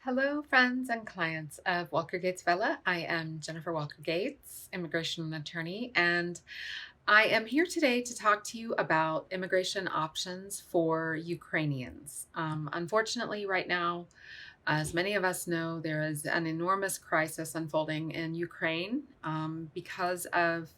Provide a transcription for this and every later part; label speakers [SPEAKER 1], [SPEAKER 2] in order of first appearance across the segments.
[SPEAKER 1] Hello, friends and clients of Walker Gates Vela. I am Jennifer Walker Gates, immigration attorney, and I am here today to talk to you about immigration options for Ukrainians. Unfortunately, right now, as many of us know, there is an enormous crisis unfolding in Ukraine because of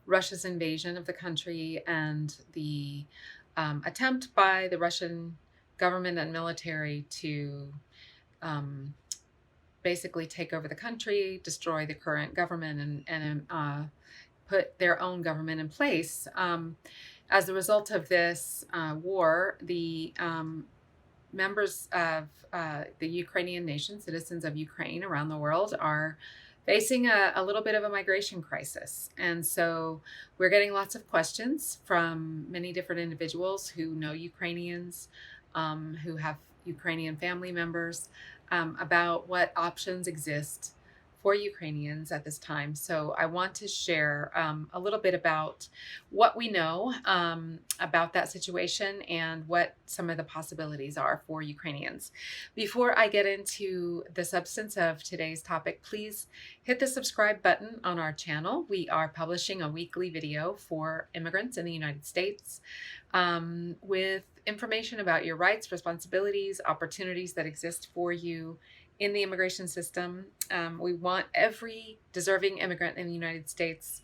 [SPEAKER 1] Russia's invasion of the country and the attempt by the Russian government and military to um, basically take over the country, destroy the current government, and put their own government in place. As a result of this war, the members of the Ukrainian nation, citizens of Ukraine around the world, are facing a little bit of a migration crisis. And so we're getting lots of questions from many different individuals who know Ukrainians, who have Ukrainian family members, about what options exist for Ukrainians at this time. So I want to share a little bit about what we know about that situation and what some of the possibilities are for Ukrainians. Before I get into the substance of today's topic, please hit the subscribe button on our channel. We are publishing a weekly video for immigrants in the United States with information about your rights, responsibilities, opportunities that exist for you in the immigration system. We want every deserving immigrant in the United States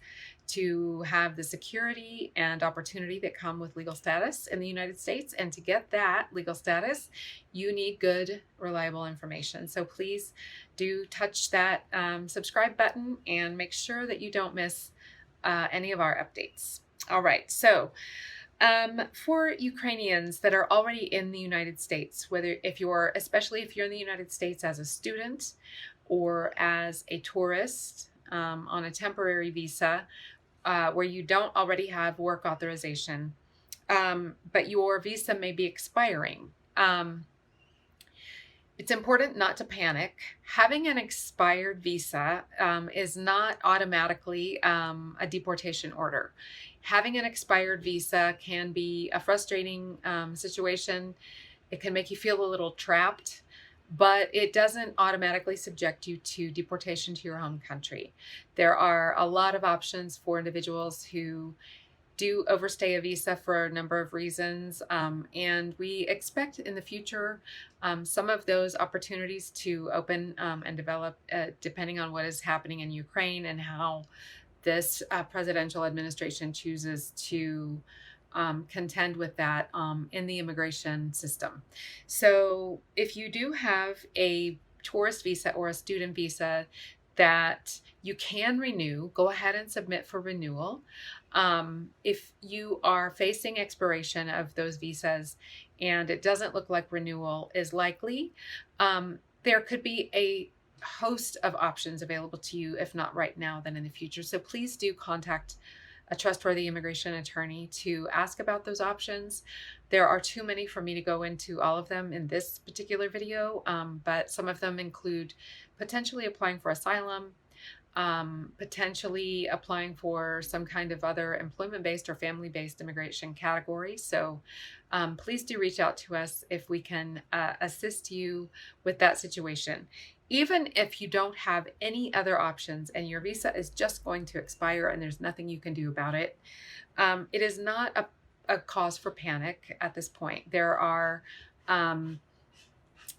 [SPEAKER 1] to have the security and opportunity that come with legal status in the United States. And to get that legal status, you need good, reliable information. So please do touch that subscribe button and make sure that you don't miss any of our updates. All right, so for Ukrainians that are already in the United States, especially if you're in the United States as a student or as a tourist on a temporary visa where you don't already have work authorization, but your visa may be expiring. It's important not to panic. Having an expired visa is not automatically a deportation order. Having an expired visa can be a frustrating situation. It can make you feel a little trapped, but it doesn't automatically subject you to deportation to your home country. There are a lot of options for individuals who do overstay a visa for a number of reasons, and we expect in the future some of those opportunities to open and develop depending on what is happening in Ukraine and how this presidential administration chooses to contend with that in the immigration system. So if you do have a tourist visa or a student visa that you can renew, go ahead and submit for renewal. If you are facing expiration of those visas and it doesn't look like renewal is likely, there could be a host of options available to you, if not right now, then in the future. So please do contact a trustworthy immigration attorney to ask about those options. There are too many for me to go into all of them in this particular video, but some of them include potentially applying for asylum, potentially applying for some kind of other employment-based or family-based immigration category. So please do reach out to us if we can assist you with that situation. Even if you don't have any other options and your visa is just going to expire and there's nothing you can do about it, it is not a cause for panic at this point. There are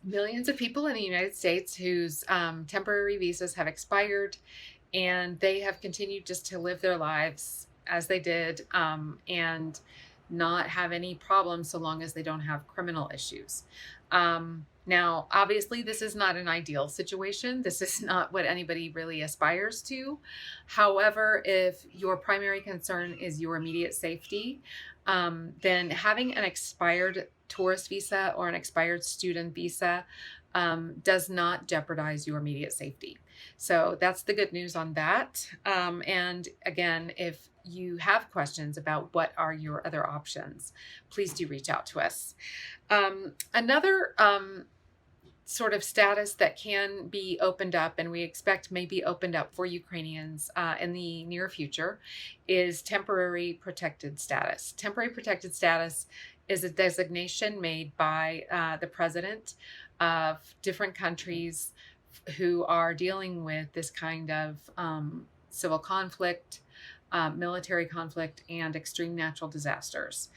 [SPEAKER 1] millions of people in the United States whose temporary visas have expired and they have continued just to live their lives as they did and not have any problems so long as they don't have criminal issues. Now, obviously, this is not an ideal situation. This is not what anybody really aspires to. However, if your primary concern is your immediate safety, then having an expired tourist visa or an expired student visa does not jeopardize your immediate safety. So that's the good news on that. And again, if you have questions about what are your other options, please do reach out to us. Another sort of status that can be opened up, and we expect may be opened up for Ukrainians in the near future, is temporary protected status. Temporary protected status is a designation made by the president of different countries who are dealing with this kind of civil conflict, military conflict, and extreme natural disasters.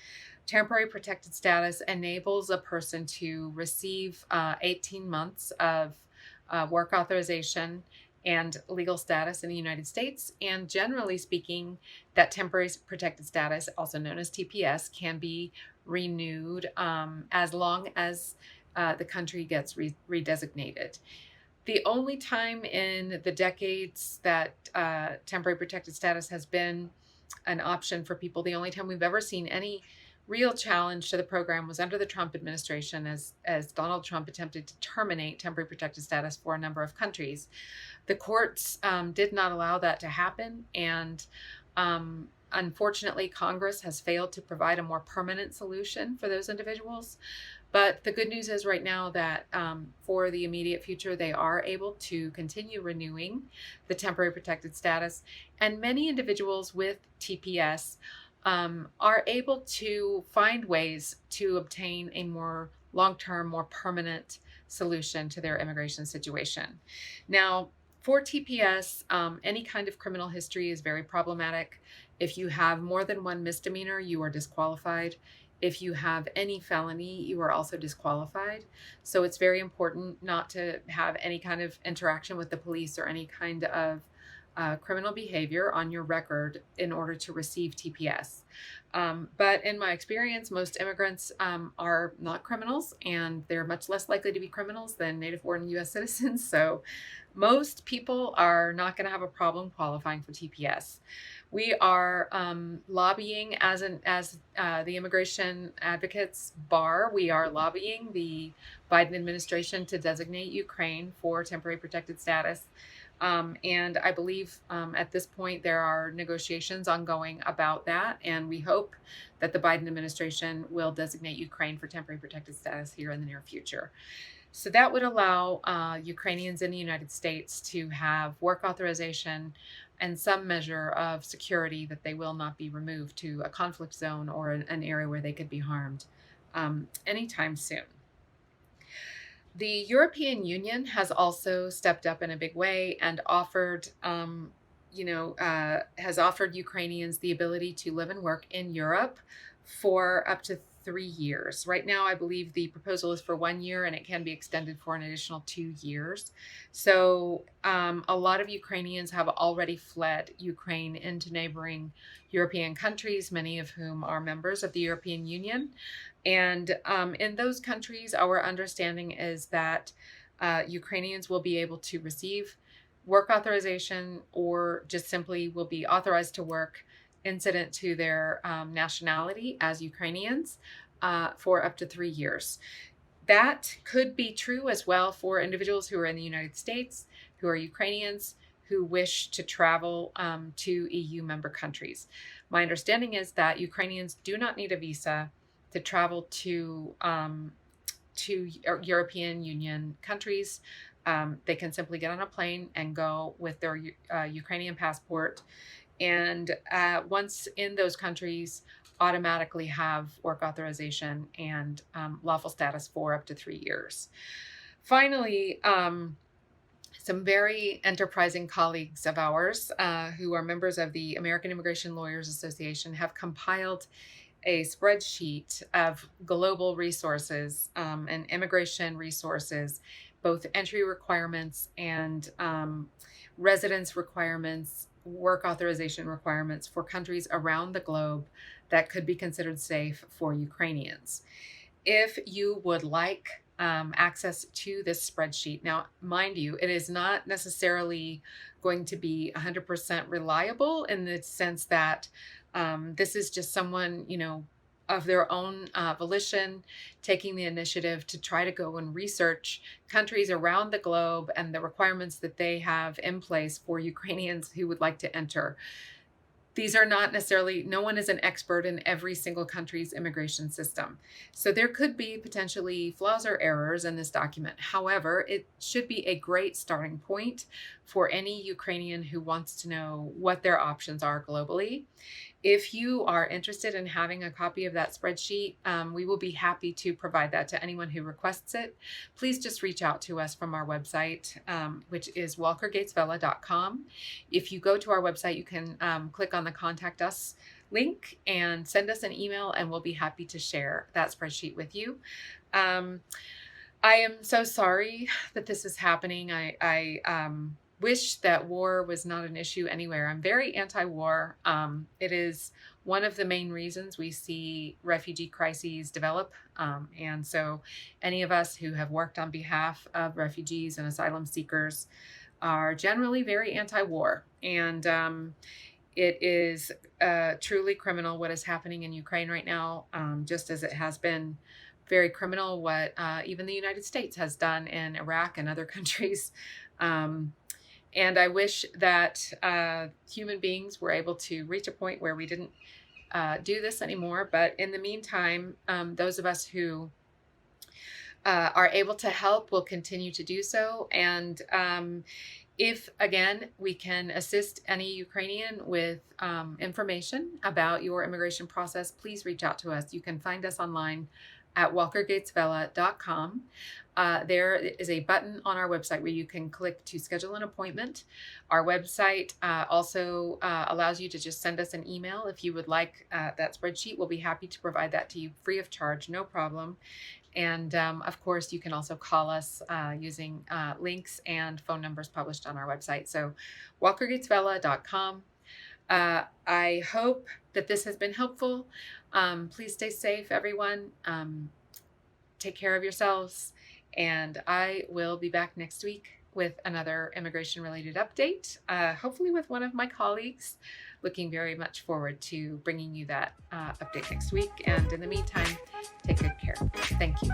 [SPEAKER 1] Temporary protected status enables a person to receive 18 months of work authorization and legal status in the United States. And generally speaking, that temporary protected status, also known as TPS, can be renewed as long as the country gets redesignated. The only time in the decades that temporary protected status has been an option for people, the only time we've ever seen any real challenge to the program was under the Trump administration, as Donald Trump attempted to terminate temporary protected status for a number of countries. The courts did not allow that to happen, and unfortunately, Congress has failed to provide a more permanent solution for those individuals. But the good news is right now that for the immediate future, they are able to continue renewing the temporary protected status. And many individuals with TPS are able to find ways to obtain a more long-term, more permanent solution to their immigration situation. Now, for TPS, any kind of criminal history is very problematic. If you have more than one misdemeanor, you are disqualified. If you have any felony, you are also disqualified. So it's very important not to have any kind of interaction with the police or any kind of criminal behavior on your record in order to receive TPS. But in my experience, most immigrants are not criminals, and they're much less likely to be criminals than native-born U.S. citizens. So most people are not going to have a problem qualifying for TPS. We are lobbying as the Immigration Advocates Bar. We are lobbying the Biden administration to designate Ukraine for temporary protected status. And I believe at this point there are negotiations ongoing about that, and we hope that the Biden administration will designate Ukraine for temporary protected status here in the near future. So that would allow Ukrainians in the United States to have work authorization and some measure of security that they will not be removed to a conflict zone or an area where they could be harmed anytime soon. The European Union has also stepped up in a big way and offered, has offered Ukrainians the ability to live and work in Europe for up to 3 years. Right now, I believe the proposal is for 1 year, and it can be extended for an additional 2 years. So a lot of Ukrainians have already fled Ukraine into neighboring European countries, many of whom are members of the European Union. And in those countries, our understanding is that Ukrainians will be able to receive work authorization or just simply will be authorized to work incident to their nationality as Ukrainians for up to 3 years. That could be true as well for individuals who are in the United States, who are Ukrainians, who wish to travel to EU member countries. My understanding is that Ukrainians do not need a visa to travel to European Union countries. They can simply get on a plane and go with their Ukrainian passport, and once in those countries, automatically have work authorization and lawful status for up to 3 years. Finally, some very enterprising colleagues of ours who are members of the American Immigration Lawyers Association have compiled a spreadsheet of global resources and immigration resources, both entry requirements and residence requirements, work authorization requirements for countries around the globe that could be considered safe for Ukrainians. If you would like access to this spreadsheet, now, mind you, it is not necessarily going to be 100% reliable in the sense that this is just someone, of their own volition, taking the initiative to try to go and research countries around the globe and the requirements that they have in place for Ukrainians who would like to enter. these are not necessarily, no one is an expert in every single country's immigration system. So there could be potentially flaws or errors in this document. However, it should be a great starting point for any Ukrainian who wants to know what their options are globally. If you are interested in having a copy of that spreadsheet, we will be happy to provide that to anyone who requests it. Please just reach out to us from our website, which is walkergatesvela.com. If you go to our website, you can click on the Contact Us link and send us an email, and we'll be happy to share that spreadsheet with you. I am so sorry that this is happening. I wish that war was not an issue anywhere. I'm very anti-war. It is one of the main reasons we see refugee crises develop. And so any of us who have worked on behalf of refugees and asylum seekers are generally very anti-war. And it is truly criminal what is happening in Ukraine right now, just as it has been very criminal what even the United States has done in Iraq and other countries. And I wish that human beings were able to reach a point where we didn't do this anymore. But in the meantime, those of us who are able to help will continue to do so. And if, again, we can assist any Ukrainian with information about your immigration process, please reach out to us. You can find us online at walkergatesvela.com. There is a button on our website where you can click to schedule an appointment. Our website also allows you to just send us an email if you would like that spreadsheet. We'll be happy to provide that to you free of charge, no problem. And of course, you can also call us using links and phone numbers published on our website. So walkergatesvela.com. I hope that this has been helpful. Please stay safe, everyone. Take care of yourselves. And I will be back next week with another immigration-related update, hopefully with one of my colleagues. Looking very much forward to bringing you that update next week. And in the meantime, take good care. Thank you.